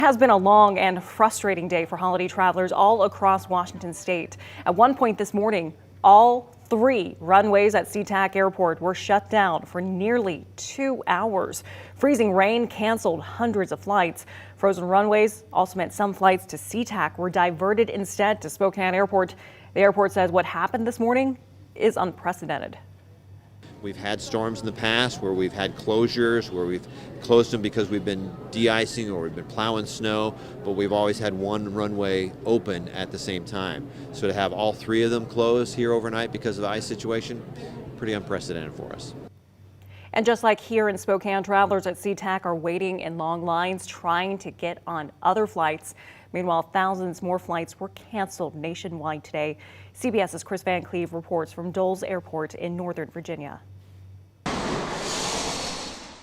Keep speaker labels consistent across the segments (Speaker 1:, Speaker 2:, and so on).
Speaker 1: Has been a long and frustrating day for holiday travelers all across Washington state. At one point this morning, all 3 runways at SeaTac Airport were shut down for nearly 2 hours. Freezing rain canceled hundreds of flights. Frozen runways also meant some flights to SeaTac were diverted instead to Spokane Airport. The airport says what happened this morning is unprecedented.
Speaker 2: We've had storms in the past where we've had closures, where we've closed them because we've been de-icing or we've been plowing snow, but we've always had one runway open at the same time. So to have all 3 of them closed here overnight because of the ice situation, pretty unprecedented for us.
Speaker 1: And just like here in Spokane, travelers at SeaTac are waiting in long lines trying to get on other flights. Meanwhile, thousands more flights were canceled nationwide today. CBS's Chris Van Cleve reports from Doles Airport in Northern Virginia.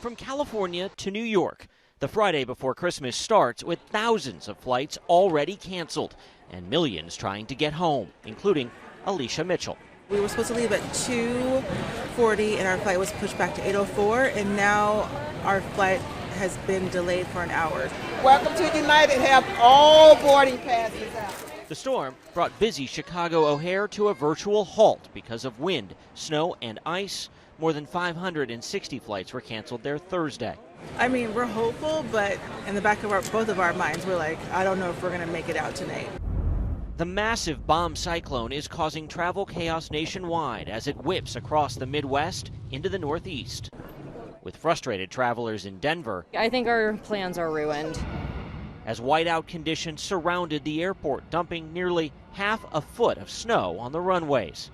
Speaker 3: From California to New York, the Friday before Christmas starts with thousands of flights already canceled and millions trying to get home, including Alicia Mitchell.
Speaker 4: We were supposed to leave at 2:40 and our flight was pushed back to 8:04, and now our flight has been delayed for an hour.
Speaker 5: Welcome to United. Have all boarding passes out.
Speaker 3: The storm brought busy Chicago O'Hare to a virtual halt because of wind, snow, and ice. More than 560 flights were canceled there Thursday.
Speaker 4: I mean, we're hopeful, but in the back of both of our minds, we're like, I don't know if we're going to make it out tonight.
Speaker 3: The massive bomb cyclone is causing travel chaos nationwide as it whips across the Midwest into the Northeast. With frustrated travelers in Denver,
Speaker 6: I think our plans are ruined.
Speaker 3: As whiteout conditions surrounded the airport, dumping nearly half a foot of snow on the runways.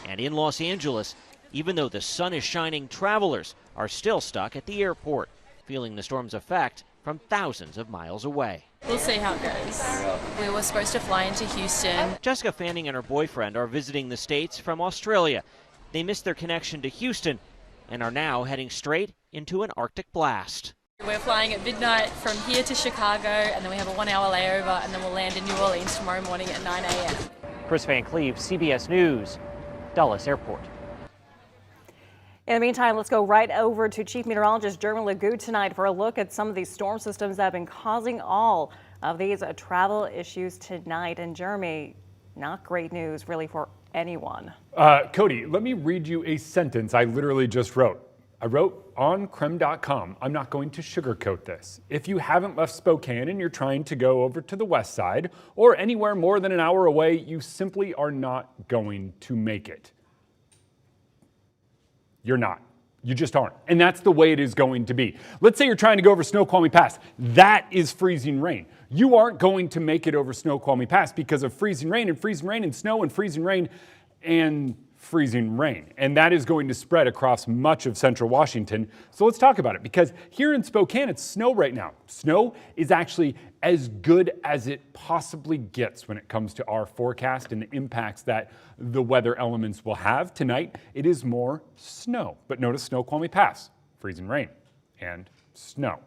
Speaker 3: And in Los Angeles, even though the sun is shining, travelers are still stuck at the airport, feeling the storm's effect from thousands of miles away.
Speaker 7: We'll see how it goes. We were supposed to fly into Houston.
Speaker 3: Jessica Fanning and her boyfriend are visiting the States from Australia. They missed their connection to Houston and are now heading straight into an Arctic blast.
Speaker 7: We're flying at midnight from here to Chicago, and then we have a 1-hour layover, and then we'll land in New Orleans tomorrow morning at 9 a.m.
Speaker 3: Chris Van Cleve, CBS News, Dulles Airport.
Speaker 1: In the meantime, let's go right over to Chief Meteorologist Jeremy Legout tonight for a look at some of these storm systems that have been causing all of these travel issues tonight. And Jeremy, not great news really for anyone.
Speaker 8: Cody, let me read you a sentence I literally just wrote. I wrote on KREM.com, I'm not going to sugarcoat this. If you haven't left Spokane and you're trying to go over to the west side or anywhere more than an hour away, you simply are not going to make it. You're not. You just aren't. And that's the way it is going to be. Let's say you're trying to go over Snoqualmie Pass. That is freezing rain. You aren't going to make it over Snoqualmie Pass because of freezing rain and snow and freezing rain and freezing rain. And that is going to spread across much of central Washington. So let's talk about it, because here in Spokane, it's snow right now. Snow is actually as good as it possibly gets when it comes to our forecast and the impacts that the weather elements will have. Tonight, it is more snow. But notice Snoqualmie Pass, freezing rain and snow.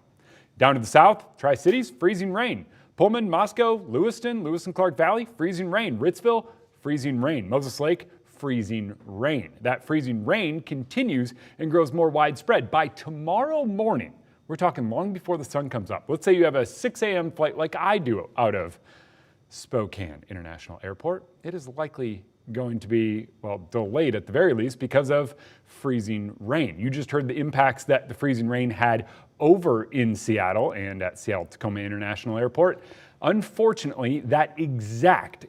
Speaker 8: Down to the south, Tri-Cities, freezing rain. Pullman, Moscow, Lewiston, Lewis and Clark Valley, freezing rain. Ritzville, freezing rain. Moses Lake, freezing rain. That freezing rain continues and grows more widespread. By tomorrow morning, we're talking long before the sun comes up. Let's say you have a 6 a.m. flight like I do out of Spokane International Airport. It is likely going to be, well, delayed at the very least because of freezing rain. You just heard the impacts that the freezing rain had over in Seattle and at Seattle-Tacoma International Airport. Unfortunately, that exact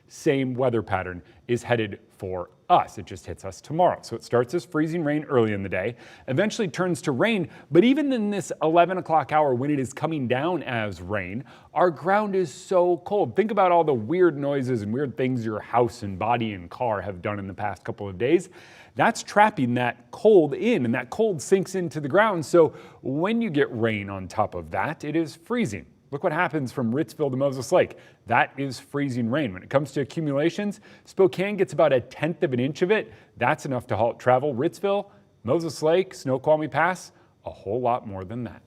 Speaker 8: same weather pattern is headed for us. It just hits us tomorrow. So it starts as freezing rain early in the day, eventually turns to rain. But even in this 11 o'clock hour when it is coming down as rain, our ground is so cold. Think about all the weird noises and weird things your house and body and car have done in the past couple of days. That's trapping that cold in, and that cold sinks into the ground. So when you get rain on top of that, it is freezing. Look what happens from Ritzville to Moses Lake. That is freezing rain. When it comes to accumulations, Spokane gets about 1/10 of an inch of it. That's enough to halt travel. Ritzville, Moses Lake, Snoqualmie Pass, a whole lot more than that.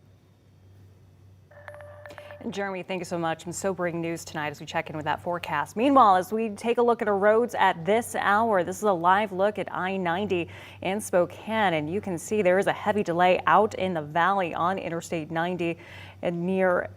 Speaker 1: Jeremy, thank you so much. Some sobering news tonight as we check in with that forecast. Meanwhile, as we take a look at our roads at this hour, this is a live look at I-90 in Spokane, and you can see there is a heavy delay out in the valley on Interstate 90 and near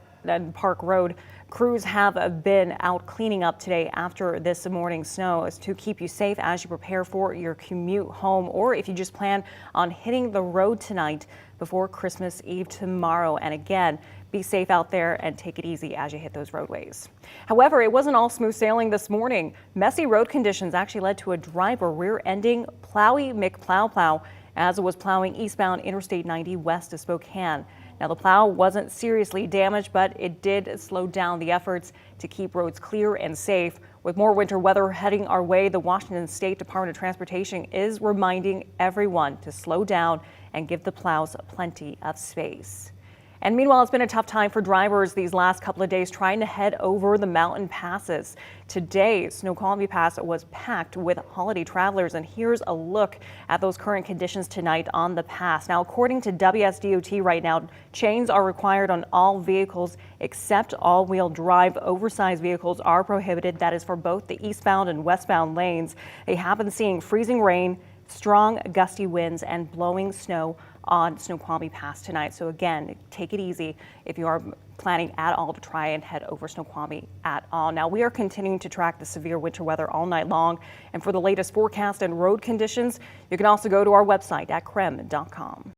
Speaker 1: Park Road. Crews have been out cleaning up today after this morning's snow is to keep you safe as you prepare for your commute home, or if you just plan on hitting the road tonight before Christmas Eve tomorrow. And again, be safe out there and take it easy as you hit those roadways. However, it wasn't all smooth sailing this morning. Messy road conditions actually led to a driver rear-ending Plowy McPlow as it was plowing eastbound Interstate 90 west of Spokane. Now, the plow wasn't seriously damaged, but it did slow down the efforts to keep roads clear and safe. With more winter weather heading our way, the Washington State Department of Transportation is reminding everyone to slow down and give the plows plenty of space. And meanwhile, it's been a tough time for drivers these last couple of days trying to head over the mountain passes. Today, Snoqualmie Pass was packed with holiday travelers, and here's a look at those current conditions tonight on the pass. Now, according to WSDOT right now, chains are required on all vehicles except all-wheel drive. Oversized vehicles are prohibited. That is for both the eastbound and westbound lanes. They have been seeing freezing rain, strong gusty winds, and blowing snow on Snoqualmie Pass tonight. So again, take it easy if you are planning at all to try and head over Snoqualmie at all. Now, we are continuing to track the severe winter weather all night long. And for the latest forecast and road conditions, you can also go to our website at KREM.com.